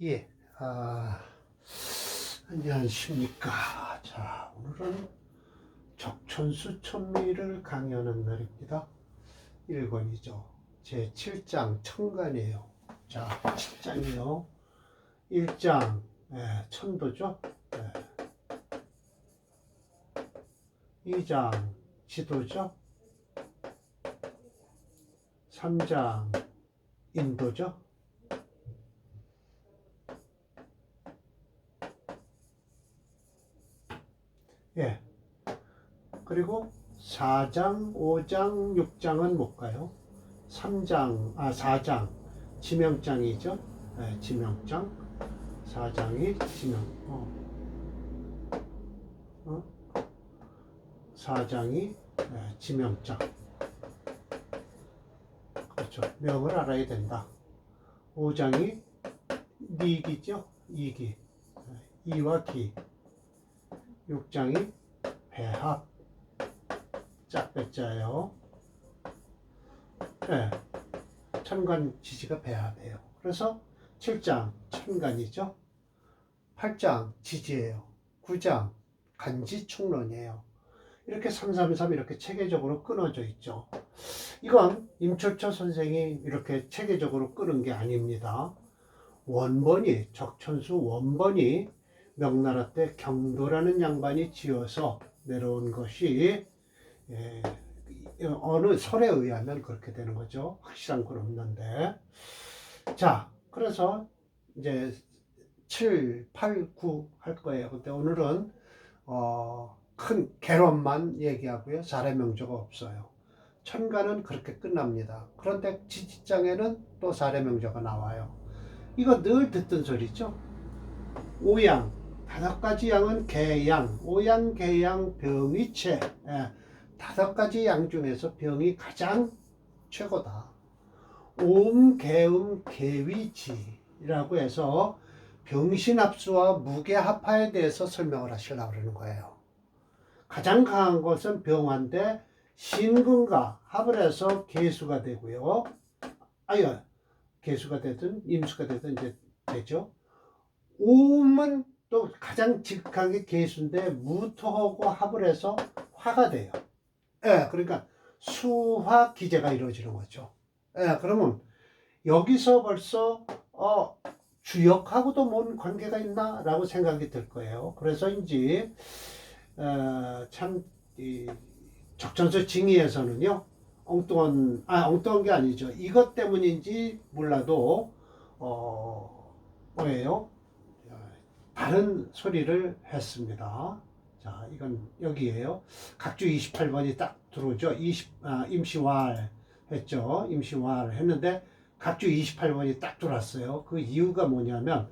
예, 안녕하십니까. 자, 오늘은 적천수 천미를 강의하는 날입니다. 1권이죠. 제 7장 천간이에요. 자, 7장이요. 1장, 천도죠. 2장, 지도죠. 3장, 인도죠. 예. 그리고 4장, 5장, 6장은 못 가요. 4장, 지명장이죠. 지명장. 4장이 지명, 4장이 지명장. 그렇죠. 명을 알아야 된다. 5장이 니기죠. 이기. 이와 기. 6장이 배합. 짝배자예요. 네. 천간 지지가 배합이에요. 그래서 7장 천간이죠. 8장 지지예요. 9장 간지 충론이에요. 이렇게 333 이렇게 체계적으로 끊어져 있죠. 이건 임철철 선생이 이렇게 체계적으로 끊은 게 아닙니다. 원본이, 적천수 원본이 명나라 때 경도라는 양반이 지어서 내려온 것이 어느 설에 의하면 그렇게 되는 거죠. 확실한 건 없는데. 자, 그래서 이제 7, 8, 9 할 거예요. 근데 오늘은 큰 개론만 얘기하고요. 사례 명조가 없어요. 천간은 그렇게 끝납니다. 그런데 지지장에는 또 사례 명조가 나와요. 이거 늘 듣던 소리죠. 오양, 5가지 양은 개양, 오양, 개양, 병이체. 5가지 양 중에서 병이 가장 최고다. 오음, 개음, 개위지라고 해서 병신합수와 무게합화에 대해서 설명을 하시려고 그러는 거예요. 가장 강한 것은 병화인데 신금과 합을 해서 개수가 되고요. 개수가 되든 임수가 되든 이제 되죠. 오음은 또 가장 직한 게 개수인데 무토하고 합을 해서 화가 돼요. 그러니까 수화 기제가 이루어지는 거죠. 그러면 여기서 벌써 주역하고도 뭔 관계가 있나 라고 생각이 들 거예요. 그래서인지 참 적천수 징의에서는요, 엉뚱한 게 아니죠. 이것 때문인지 몰라도 뭐예요? 다른 소리를 했습니다. 자, 이건 여기에요. 각주 28번이 딱 들어오죠. 임시왈 했죠. 임시왈 했는데 각주 28번이 딱 들어왔어요. 그 이유가 뭐냐면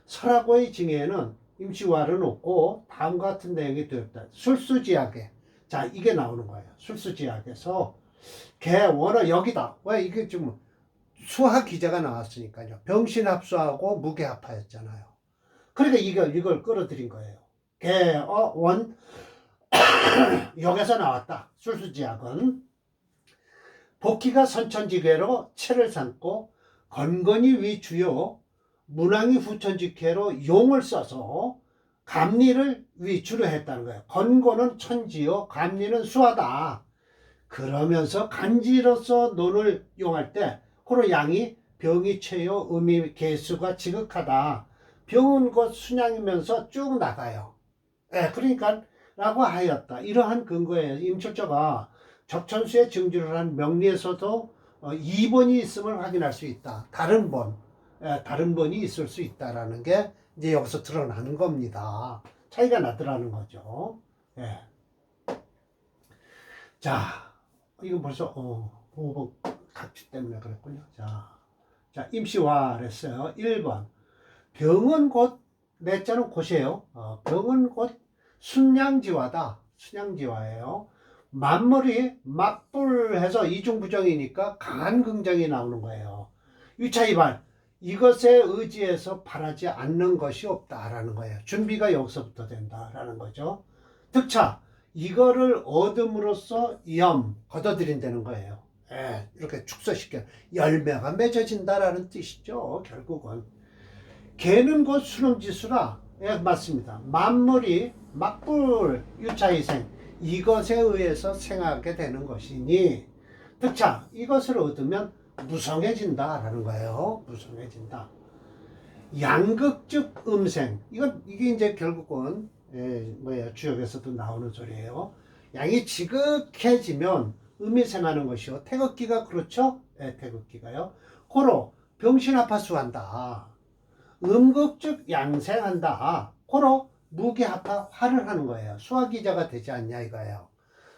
설하고의 징해에는 임시왈은 없고 다음과 같은 내용이 되었다. 술수지약에. 자, 이게 나오는 거예요. 술수지약에서 개원어 여기다. 왜 이게 좀 수화 기제가 나왔으니까요. 병신합수하고 무게합화였잖아요. 그러니까 이걸 끌어들인 거예요. 개원 여기서 나왔다. 술수지약은 복희가 선천지계로 체를 삼고 건건이 위주요 문왕이 후천지계로 용을 써서 감리를 위주로 했다는 거예요. 건고는 천지요, 감리는 수하다. 그러면서 간지로서 논을 용할 때 호로 양이 병이 최요, 음이 개수가 지극하다. 병은 곧 순양이면서 쭉 나가요. 그러니까 라고 하였다. 이러한 근거에 임철조가 적천수에 증주를 한 명리에서도 2번이 있음을 확인할 수 있다. 다른 번이 있을 수 있다라는 게 이제 여기서 드러나는 겁니다. 차이가 나더라는 거죠. 자, 이건 벌써 5번 각지 때문에 그랬군요. 자, 임시화를 했어요. 1번. 병은 곧, 내자는 곧이에요. 병은 곧 순양지화다. 순양지화예요. 만물이 맞불해서 이중부정이니까 강한 긍정이 나오는 거예요. 유차 이발. 이것에 의지해서 바라지 않는 것이 없다라는 거예요. 준비가 여기서부터 된다라는 거죠. 득차. 이거를 얻음으로써 걷어들인다는 거예요. 이렇게 축소시켜 열매가 맺어진다라는 뜻이죠. 결국은 개는 곧 수능지수라. 예, 맞습니다. 만물이 막불 유차이생 이것에 의해서 생하게 되는 것이니 득차 이것을 얻으면 무성해진다라는 거예요. 무성해진다. 양극적 음생 이게 이제 결국은 주역에서도 나오는 소리예요. 양이 지극해지면 음이 생하는 것이요. 태극기가 그렇죠? 네, 태극기가요. 고로 병신합하수한다. 음극적 양생한다. 고로 무기합하 화를 하는 거예요. 수화기자가 되지 않냐 이거예요.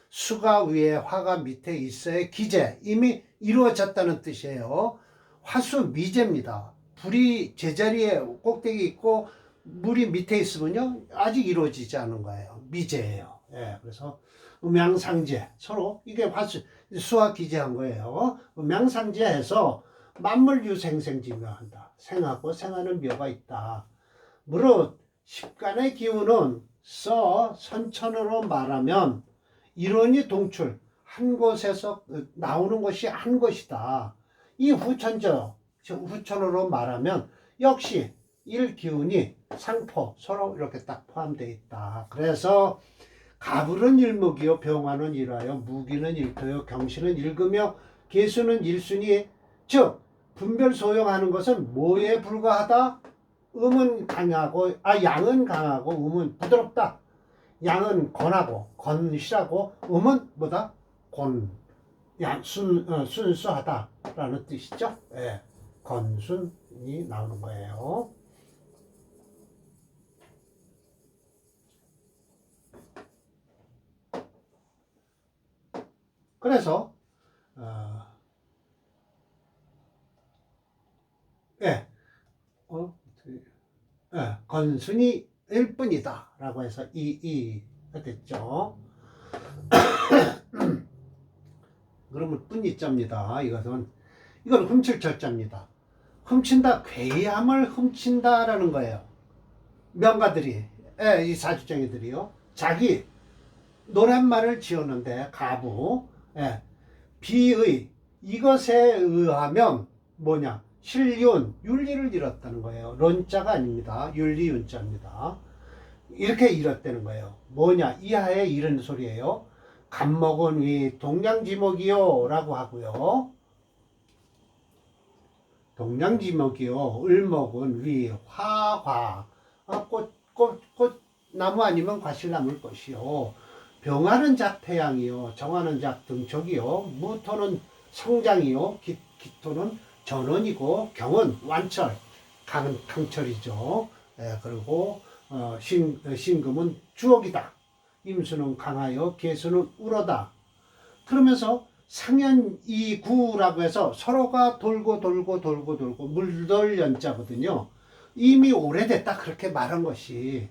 수가 위에 화가 밑에 있어야 기재 이미 이루어졌다는 뜻이에요. 화수 미재입니다. 불이 제자리에 꼭대기 있고 물이 밑에 있으면요 아직 이루어지지 않은 거예요. 미재예요. 예, 그래서 음양상제 서로 이게 화수 수와 기재한 거예요. 음양상제해서 만물유생생지묘한다. 생하고 생하는 묘가 있다. 무릇 십간의 기운은 선천으로 말하면 이론이 동출 한 곳에서 나오는 것이 한 것이다. 이 후천으로 말하면 역시 일기운이 상포 서로 이렇게 딱 포함되어 있다. 그래서 가불은 일목이요 병화는 일화요 무기는 일토요 경신은 일금요 계수는 일순이 즉 분별 소용하는 것은 뭐에 불과하다? 양은 강하고 음은 부드럽다. 양은 건하고 건실하고 음은 뭐다? 순수하다라는 뜻이죠. 예, 건순이 나오는 거예요. 그래서 건순이 일 뿐이다 라고 해서 이가 됐죠. 그러면 뿐이자입니다. 이건 훔칠 절자입니다. 훔친다, 괴함을 훔친다라는 거예요. 명가들이, 이 사주쟁이들이요. 자기 노랫말을 지었는데 가부, 비의 이것에 의하면 뭐냐? 신륜, 윤리를 잃었다는 거예요. 론자가 아닙니다. 윤리윤자입니다. 이렇게 잃었다는 거예요. 뭐냐? 이하에 이런 소리예요. 갑목은 위 동량지목이요 라고 하고요. 동량지목이요. 을목은 위 화과 꽃나무 아니면 과실나무일 것이요. 병화는 작태양이요. 정화는 작등촉이요. 무토는 성장이요. 기토는 전원이고 경은 완철 강철이죠. 그리고 신금은 주옥이다. 임수는 강하여 계수는 우러다. 그러면서 상현이구라고 해서 서로가 돌고 물돌 연자거든요. 이미 오래됐다 그렇게 말한 것이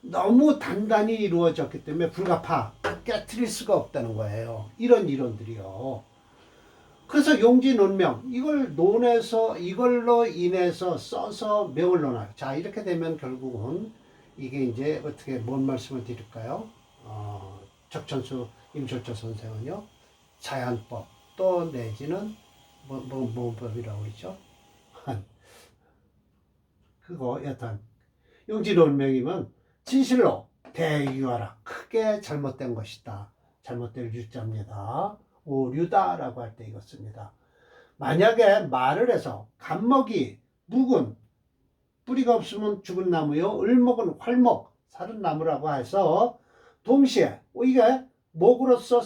너무 단단히 이루어졌기 때문에 불가파 깨트릴 수가 없다는 거예요. 이런 이론들이요. 그래서 용지논명 이걸 논해서 이걸로 인해서 써서 명을 논할. 자 이렇게 되면 결국은 이게 이제 어떻게 뭔 말씀을 드릴까요? 적천수 임철조 선생은요 자연법 또 내지는 뭔 법이라고 그러죠? 그거 여튼 용지논명이면 진실로 대유하라 크게 잘못된 것이다. 잘못될 유자입니다. 오류다라고 할 때 이거 씁니다. 만약에 말을 해서 갑목이 묵은 뿌리가 없으면 죽은 나무요. 을목은 활목 사른 나무라고 해서 동시에 이게 목으로서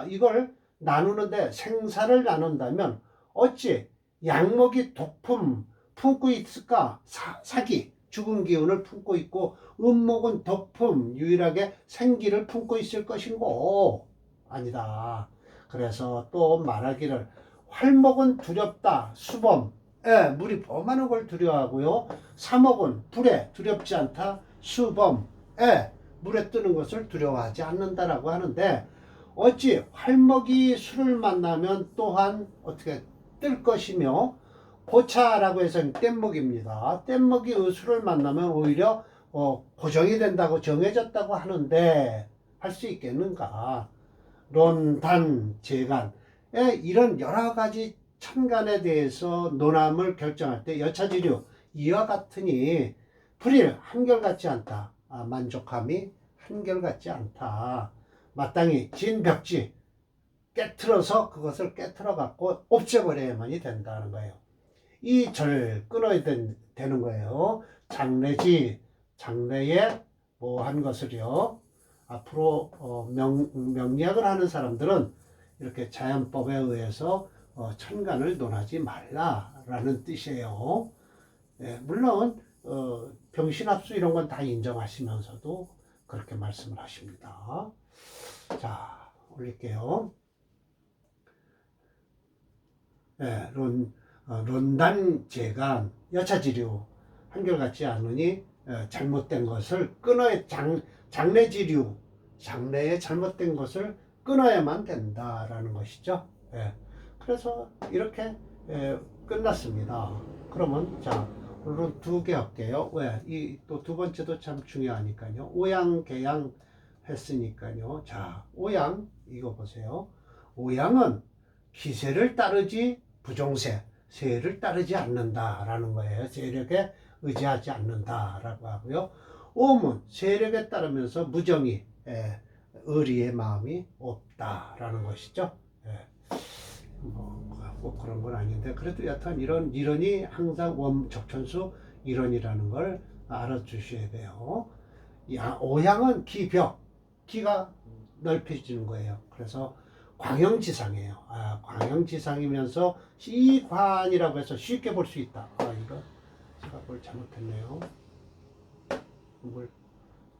이걸 나누는데 생사를 나눈다면 어찌 양목이 독품 품고 있을까? 사기 죽은 기운을 품고 있고 음목은 독품 유일하게 생기를 품고 있을 것인고 아니다. 그래서 또 말하기를 활목은 두렵다. 수범 물이 범하는 걸 두려워하고요. 사목은 불에 두렵지 않다. 수범 물에 뜨는 것을 두려워하지 않는다라고 하는데 어찌 활목이 술을 만나면 또한 어떻게 뜰 것이며 고차라고 해서 뗏목입니다. 뗏목이 술을 만나면 오히려 고정이 된다고 정해졌다고 하는데 할 수 있겠는가? 론단 재간 이런 여러 가지 천간에 대해서 논함을 결정할 때 여차지류 이와 같으니 불일 한결같지 않다. 만족함이 한결같지 않다. 마땅히 진 벽지 깨트려서 그것을 깨트려 갖고 없애버려야만이 된다는 거예요. 이 절 끊어야 되는 거예요. 장래지, 장래에 뭐 한 것을요. 앞으로 명리학을 하는 사람들은 이렇게 자연법에 의해서 천간을 논하지 말라라는 뜻이에요. 예, 물론 병신합수 이런 건 다 인정하시면서도 그렇게 말씀을 하십니다. 자, 올릴게요. 예, 론단 재간 여차지류 한결같지 않으니 잘못된 것을 끊어야 장래지류 장래에 잘못된 것을 끊어야만 된다라는 것이죠. 예, 그래서 이렇게 끝났습니다. 그러면 자 오늘은 2개 할게요. 왜? 이 또 두 번째도 참 중요하니까요. 오양 개양 했으니까요. 자 오양 이거 보세요. 오양은 기세를 따르지 부종세 세를 따르지 않는다라는 거예요. 세력에 의지하지 않는다라고 하고요. 오문 세력에 따르면서 무정이 의리의 마음이 없다라는 것이죠. 꼭 그런 건 아닌데 그래도 여튼 이런 이론이 항상 적천수 이론이라는 걸 알아주셔야 돼요. 오양은 기벽 기가 넓혀지는 거예요. 그래서 광영지상이에요. 광영지상이면서 시관이라고 해서 쉽게 볼 수 있다. 이거 제가 뭘 잘못했네요. 뭘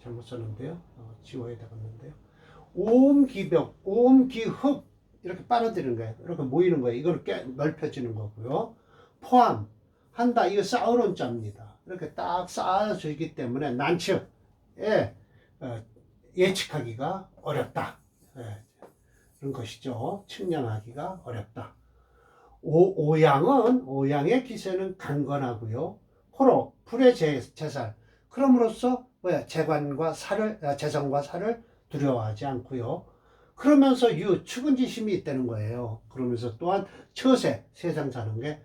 잘못 썼는데요. 지워야 되겠는데요. 오음기벽, 오음기흡 이렇게 빨아들이는 거예요. 이렇게 모이는 거예요. 이걸 넓혀지는 거고요. 포함 한다. 이거 쌓아놓은 자입니다. 이렇게 딱 쌓아지기 때문에 난측에 예측하기가 어렵다. 그런 것이죠. 측량하기가 어렵다. 오양의 기세는 강건하고요. 호로 불의 제살. 그럼으로써 재관과 재성과 살을 두려워하지 않고요. 그러면서 측은지심이 있다는 거예요. 그러면서 또한 처세 세상 사는 게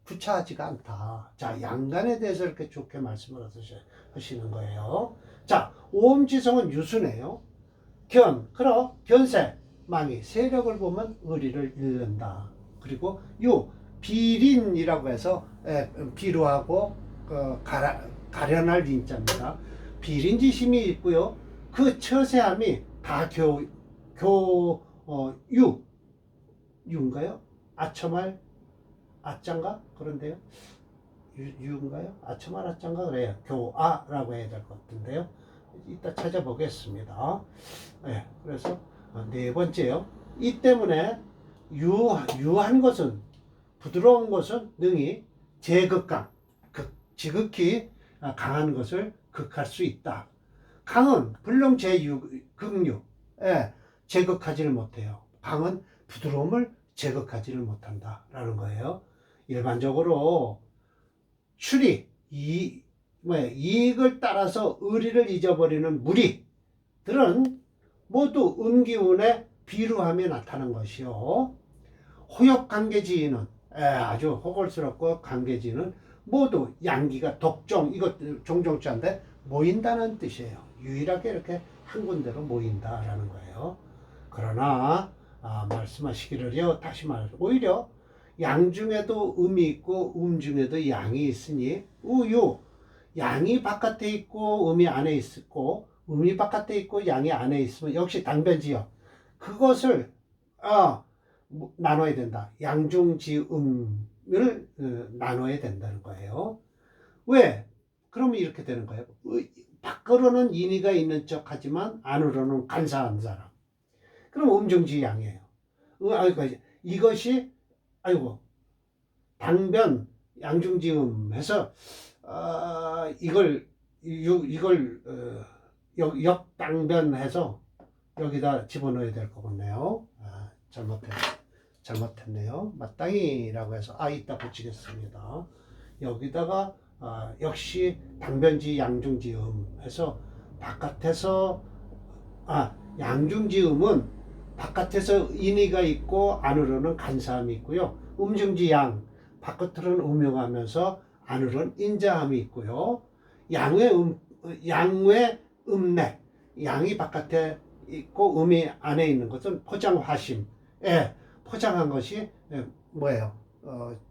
부차하지가 않다. 자 양간에 대해서 이렇게 좋게 말씀을 하시는 거예요. 자 오음지성은 유수네요. 견세 망이 세력을 보면 의리를 잃는다. 그리고 비린이라고 해서 비루하고 가련할 린자입니다. 비린지심이 있고요. 그 처세함이 다 유인가요? 아첨할 아짠가? 그런데요. 유인가요? 아첨할 아짠가 그래요. 교아라고 해야 될 것 같은데요. 이따 찾아보겠습니다. 그래서 네 번째요. 이 때문에 유한 것은 부드러운 것은 능히 제극강 지극히 강한 것을 극할 수 있다. 강은 불능 제극류 제극하지를 못해요. 강은 부드러움을 제극하지를 못한다라는 거예요. 일반적으로 이익을 따라서 의리를 잊어버리는 무리들은 모두 음기운의 비루함이 나타난 것이요. 호역관계지인은 아주 호골스럽고 관계지인은 모두 양기가 독종 이것 종종자인데 모인다는 뜻이에요. 유일하게 이렇게 한 군데로 모인다라는 거예요. 그러나 말씀하시기를요. 다시 말해서 오히려 양 중에도 음이 있고 중에도 양이 있으니 양이 바깥에 있고 음이 안에 있고 음이 바깥에 있고 양이 안에 있으면 역시 당변지요. 그것을 나눠야 된다. 양중지음을 나눠야 된다는 거예요. 왜? 그러면 이렇게 되는 거예요. 밖으로는 인의가 있는 척 하지만 안으로는 간사한 사람. 그럼 음중지양이에요. 이것이 당변 양중지음 해서 이걸 역당변해서 여기다 집어넣어야 될 거겠네요. 잘못했네요. 마땅히라고 해서 이따 붙이겠습니다. 여기다가 역시 당변지 양중지음 해서 바깥에서 양중지음은 바깥에서 인의가 있고 안으로는 간사함이 있고요. 음중지양 바깥으로는 음흉하면서 안으로는 인자함이 있고요. 양의 음맥, 양이 바깥에 있고 음이 안에 있는 것은 포장화심, 포장한 것이 뭐예요?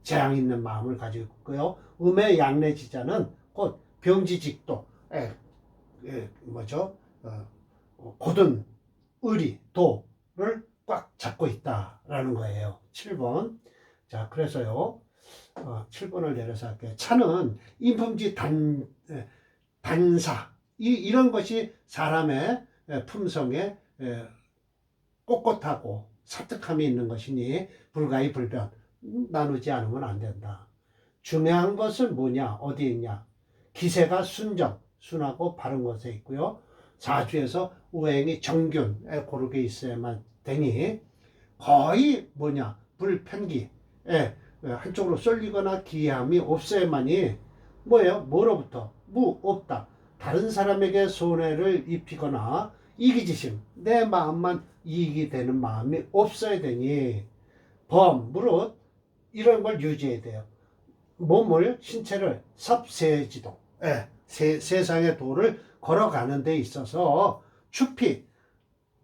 재앙 있는 마음을 가지고 있고요. 음의 양내지자는 곧 병지직도, 뭐죠? 고든 의리, 도를 꽉 잡고 있다라는 거예요. 7번. 자, 그래서요. 7번을 내려서 할게요. 차는 인품지 단사. 이런 것이 사람의 품성에 꼿꼿하고 사특함이 있는 것이니 불가히 불변. 나누지 않으면 안 된다. 중요한 것은 뭐냐? 어디 있냐? 기세가 순하고 바른 것에 있고요. 사주에서 우행이 정균에 고르게 있어야만 되니 거의 뭐냐? 불편기. 한쪽으로 쏠리거나 기함이 없어야만이 뭐예요? 뭐로부터? 없다. 다른 사람에게 손해를 입히거나 이기지심, 내 마음만 이익이 되는 마음이 없어야 되니 무릇 이런 걸 유지해야 돼요. 몸을, 신체를 섭세지도, 세상의 도를 걸어가는 데 있어서 추피,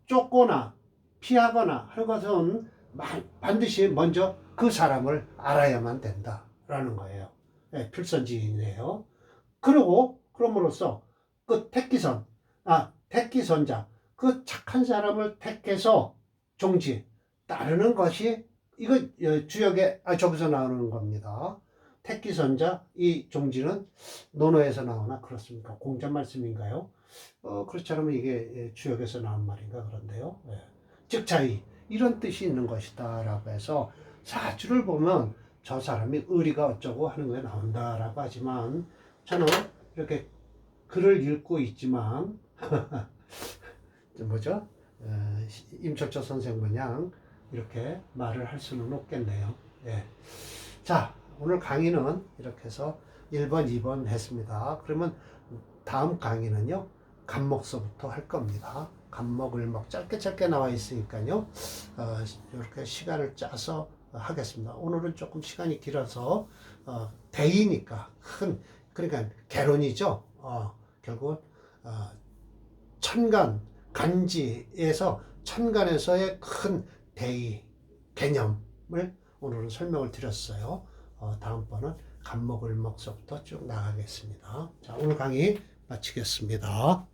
쫓거나 피하거나 할 것은 반드시 먼저 그 사람을 알아야만 된다라는 거예요. 필선지인이에요. 그럼으로써 그 택기선자, 그 착한 사람을 택해서 종지 따르는 것이 이거 주역에 저기서 나오는 겁니다. 택기선자, 이 종지는 논어에서 나오나 그렇습니까? 공자 말씀인가요? 그렇지 않으면 이게 주역에서 나온 말인가 그런데요. 즉자의 이런 뜻이 있는 것이다 라고 해서 사주를 보면 저 사람이 의리가 어쩌고 하는 거에 나온다라고 하지만 저는 이렇게 글을 읽고 있지만 뭐죠? 임철조 선생 마냥 이렇게 말을 할 수는 없겠네요. 자, 오늘 강의는 이렇게 해서 1번, 2번 했습니다. 그러면 다음 강의는요, 간목서부터 할 겁니다. 간목, 을목 짧게 나와 있으니까요, 이렇게 시간을 짜서 하겠습니다. 오늘은 조금 시간이 길어서 대의니까 그러니까 개론이죠. 결국 천간 간지에서 천간에서의 큰 대의 개념을 오늘은 설명을 드렸어요. 다음번은 간목, 을목서부터 쭉 나가겠습니다. 자, 오늘 강의 마치겠습니다.